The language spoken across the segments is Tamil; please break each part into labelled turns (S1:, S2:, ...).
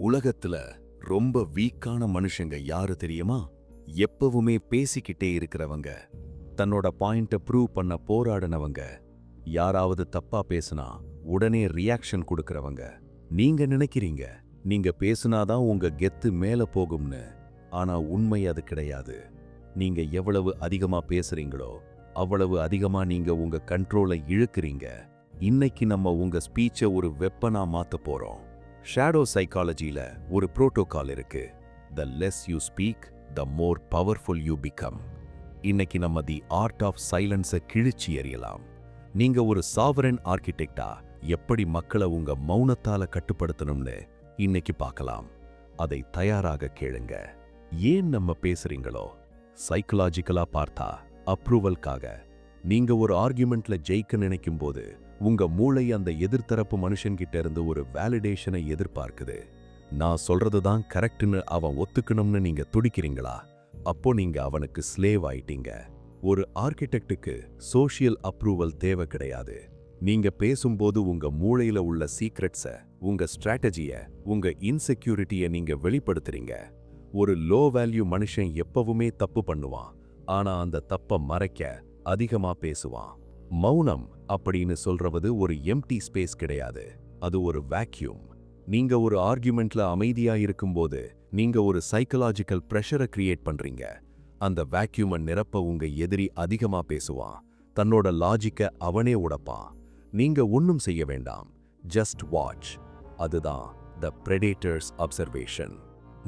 S1: உலகத்துல ரொம்ப வீக்கான மனுஷங்க யாரு தெரியுமா? எப்பவுமே பேசிக்கிட்டே இருக்கிறவங்க, தன்னோட பாயிண்ட ப்ரூவ் பண்ண போராடினவங்க, யாராவது தப்பா பேசுனா உடனே ரியாக்ஷன் கொடுக்கறவங்க. நீங்க நினைக்கிறீங்க நீங்க பேசுனாதான் உங்க கெத்து மேல போகும்னு. ஆனா உண்மை அது கிடையாது. நீங்க எவ்வளவு அதிகமா பேசுறீங்களோ அவ்வளவு அதிகமா நீங்க உங்க கண்ட்ரோலை இழுக்கிறீங்க. இன்னைக்கு நம்ம உங்க ஸ்பீச்சை ஒரு வெப்பனா மாத்த போறோம். ஷேடோ சைக்காலஜில ஒரு புரோட்டோகால் இருக்கு. The less you speak, the more powerful you become. இன்னைக்கு நம்ம தி ஆர்ட் ஆஃப் சைலன்ஸை கிழிச்சி எறியலாம். நீங்க ஒரு சாவரன் ஆர்கிடெக்டா எப்படி மக்களை உங்க மௌனத்தால கட்டுப்படுத்தணும்னு இன்னைக்கு பார்க்கலாம். அதை தயாராக கேளுங்க. ஏன் நம்ம பேசுறீங்களோ சைக்கலாஜிக்கலா பார்த்தா அப்ரூவல்காக. நீங்க ஒரு ஆர்குமெண்ட்ல ஜெயிக்க நினைக்கும் போது உங்க மூளை அந்த எதிர்த்தரப்பு மனுஷன்கிட்ட இருந்து ஒரு வேலிடேஷனை எதிர்பார்க்குது. நான் சொல்றதுதான் கரெக்ட்னு அவன் ஒத்துக்கணும்னு நீங்க துடிக்கிறீங்களா? அப்போ நீங்க அவனுக்கு ஸ்லேவ் ஆயிட்டீங்க. ஒரு ஆர்கிடெக்டுக்கு சோஷியல் அப்ரூவல் தேவை கிடையாது. நீங்க பேசும்போது உங்க மூளையில உள்ள சீக்ரெட்ஸை, உங்க ஸ்ட்ராட்டஜிய, உங்க இன்செக்யூரிட்டியை நீங்க வெளிப்படுத்துறீங்க. ஒரு லோ வேல்யூ மனுஷன் எப்பவுமே தப்பு பண்ணுவான், ஆனா அந்த தப்பை மறைக்க அதிகமா பேசுவான். மௌனம் அப்படின்னு சொல்றது ஒரு எம்டி ஸ்பேஸ் கிடையாது, அது ஒரு வேக்யூம். நீங்க ஒரு ஆர்குமெண்ட்ல அமைதியா இருக்கும்போது நீங்க ஒரு சைக்கலாஜிக்கல் பிரஷரை கிரியேட் பண்றீங்க. அந்த வேக்யூமை நிரப்ப உங்க எதிரி அதிகமா பேசுவான், தன்னோட லாஜிக்கை அவனே உடைப்பான். நீங்க ஒன்னும் செய்ய வேண்டாம், ஜஸ்ட் வாட்ச். அதுதான் த பிரெடேட்டர்ஸ் அப்சர்வேஷன்.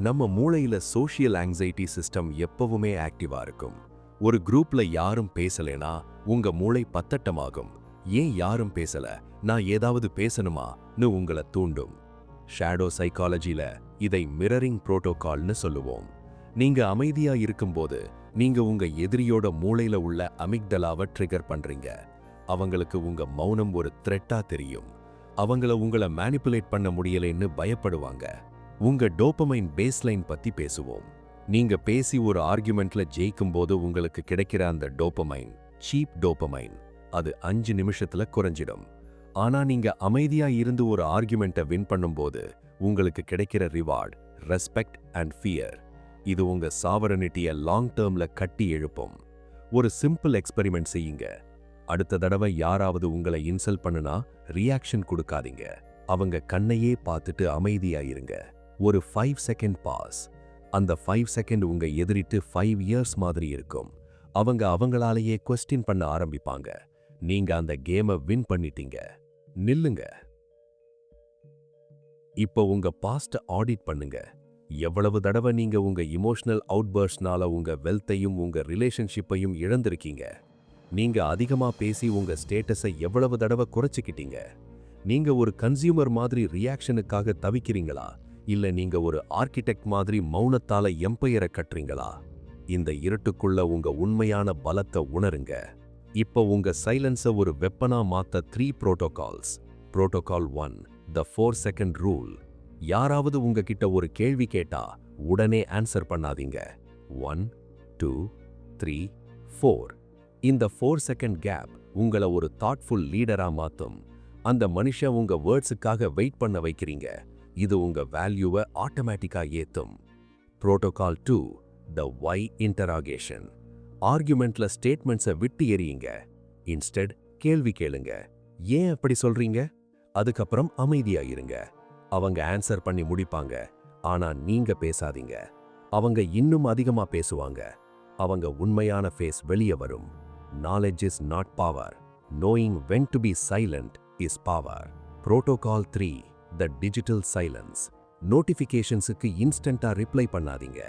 S1: நம்ம மூளையில சோஷியல் ஆங்ஸைட்டி சிஸ்டம் எப்பவுமே ஆக்டிவா இருக்கும். ஒரு குரூப்ல யாரும் பேசலேனா உங்க மூளை பத்தட்டமாகும். ஏன் யாரும் பேசல, நான் ஏதாவது பேசணுமான்னு உங்களை தூண்டும். ஷேடோ சைக்காலஜில இதை மிரரிங் புரோட்டோகால்னு சொல்லுவோம். நீங்க அமைதியா இருக்கும்போது நீங்க உங்க எதிரியோட மூளையில உள்ள அமிக்டலாவை ட்ரிகர் பண்றீங்க. அவங்களுக்கு உங்க மௌனம் ஒரு த்ரெட்டா தெரியும். அவங்கள உங்களை மேனிப்புலேட் பண்ண முடியலைன்னு பயப்படுவாங்க. உங்க டோபமைன் பேஸ்லைன் பத்தி பேசுவோம். நீங்க பேசி ஒரு ஆர்குமெண்ட்ல ஜெயிக்கும் போது உங்களுக்கு கிடைக்கிற அந்த டோபமைன், சீப் டோபமைன், அது 5 நிமிஷத்துல குறைஞ்சிடும். ஆனா நீங்க அமைதியா இருந்து ஒரு ஆர்குமெண்ட்டை வின் பண்ணும்போது உங்களுக்கு கிடைக்கிற ரிவார்ட், ரெஸ்பெக்ட் அண்ட் ஃபியர், இது உங்க சாவரனிட்டியை லாங் டேர்ம்ல கட்டி எழுப்பும். ஒரு சிம்பிள் எக்ஸ்பெரிமெண்ட் செய்யுங்க. அடுத்த தடவை யாராவது உங்களை இன்சல்ட் பண்ணுனா ரியாக்ஷன் கொடுக்காதீங்க. அவங்க கண்ணையே பார்த்துட்டு அமைதியா இருங்க. ஒரு 5 செகண்ட் பாஸ். அந்த 5 செகண்ட் உங்க எதிரிட்டு 5 இயர்ஸ் மாதிரி இருக்கும். அவங்க அவங்களாலேயே குவெஸ்டின் பண்ண ஆரம்பிப்பாங்க. நீங்க அந்த கேமை வின் பண்ணிட்டீங்க. நில்லுங்க. இப்போ உங்க பாஸ்ட் ஆடிட் பண்ணுங்க. எவ்வளவு தடவை நீங்க உங்க இமோஷனல் அவுட்பர்ஸ்ட்னால உங்க வெல்த்தையும் உங்க ரிலேஷன்ஷிப்பையும் இழந்திருக்கீங்க? நீங்க அதிகமா பேசி உங்க ஸ்டேட்டஸை எவ்வளவு தடவை குறைச்சிக்கிட்டீங்க? நீங்க ஒரு கன்சியூமர் மாதிரி ரியாக்ஷனுக்காக தவிக்கிறீங்களா, இல்ல நீங்க ஒரு ஆர்கிடெக்ட் மாதிரி மௌனத்தால எம்பையரை கட்டுறீங்களா? இந்த இருட்டுக்குள்ள உங்க உண்மையான பலத்தை உணருங்க. இப்போ உங்க சைலன்ஸை ஒரு வெப்பனா மாத்த 3 புரோட்டோகால்ஸ். புரோட்டோகால் 1, த 4 செகண்ட் ரூல். யாராவது உங்ககிட்ட ஒரு கேள்வி கேட்டா உடனே ஆன்சர் பண்ணாதீங்க. 1, 2, 3, 4. இந்த 4 செகண்ட் கேப் உங்களை ஒரு தாட்ஃபுல் லீடரா மாத்தும். அந்த மனுஷன் உங்க வேர்ட்ஸுக்காக வெயிட் பண்ண வைக்கிறீங்க. இது உங்க வேல்யூவை ஆட்டோமேட்டிக்கா ஏத்தும். புரோட்டோகால் 2, த வை இன்டராகேஷன். ஆர்குமெண்ட்ல ஸ்டேட்மெண்ட்ஸை விட்டு எறியுங்க. இன்ஸ்டெட் கேள்வி கேளுங்க. ஏன் அப்படி சொல்றீங்க? அதுக்கப்புறம் அமைதியா இருங்க. அவங்க ஆன்சர் பண்ணி முடிப்பாங்க, ஆனா நீங்க பேசாதீங்க. அவங்க இன்னும் அதிகமா பேசுவாங்க. அவங்க உண்மையான ஃபேஸ் வெளியே வரும். Knowledge is not power, knowing when to be silent is power. Protocol 3, the digital silence. நோட்டிஃபிகேஷன்ஸுக்கு இன்ஸ்டன்ட்டா ரிப்ளை பண்ணாதீங்க.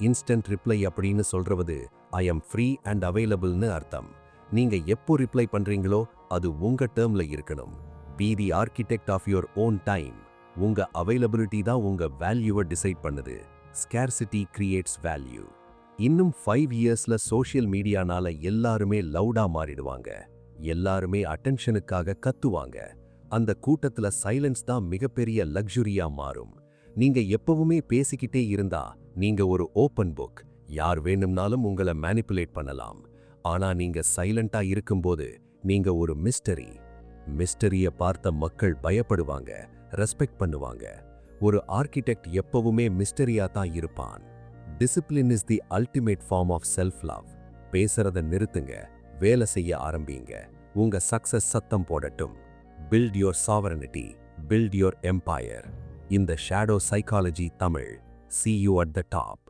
S1: இன்ஸ்டன்ட் ரிப்ளை அப்படின்னு சொல்றது ஐ எம் ஃப்ரீ அண்ட் அவைலபிள்னு அர்த்தம். நீங்க எப்போ ரிப்ளை பண்றீங்களோ அது உங்க டேர்ம்ல இருக்கணும். Be the architect of your own time. உங்க அவைலபிலிட்டி தான் உங்க வேல்யூவை டிசைட் பண்ணுது. Scarcity creates value. இன்னும் 5 இயர்ஸ்ல சோஷியல் மீடியானால எல்லாருமே லவுடா மாறிடுவாங்க. எல்லாருமே அட்டென்ஷனுக்காக கத்துவாங்க. அந்த கூட்டத்துல சைலன்ஸ் தான் மிகப்பெரிய லக்ஸுரியா மாறும். நீங்க எப்பவுமே பேசிக்கிட்டே இருந்தா நீங்க ஒரு ஓப்பன் புக். யார் வேணும்னாலும் உங்களை மேனிப்புலேட் பண்ணலாம். ஆனா நீங்க சைலண்டா இருக்கும்போது நீங்க ஒரு மிஸ்டரி. மிஸ்டரிய பார்த்த மக்கள் பயப்படுவாங்க, ரெஸ்பெக்ட் பண்ணுவாங்க.
S2: ஒரு ஆர்கிடெக்ட் எப்பவுமே மிஸ்டரியா தான் இருப்பான். Discipline is the ultimate form of self love. பேசுறத நிறுத்துங்க, வேலை செய்ய ஆரம்பிங்க. உங்க சக்சஸ் சத்தம் போடட்டும். Build your sovereignty, build your empire. இந்த shadow psychology Tamil. See you at the top.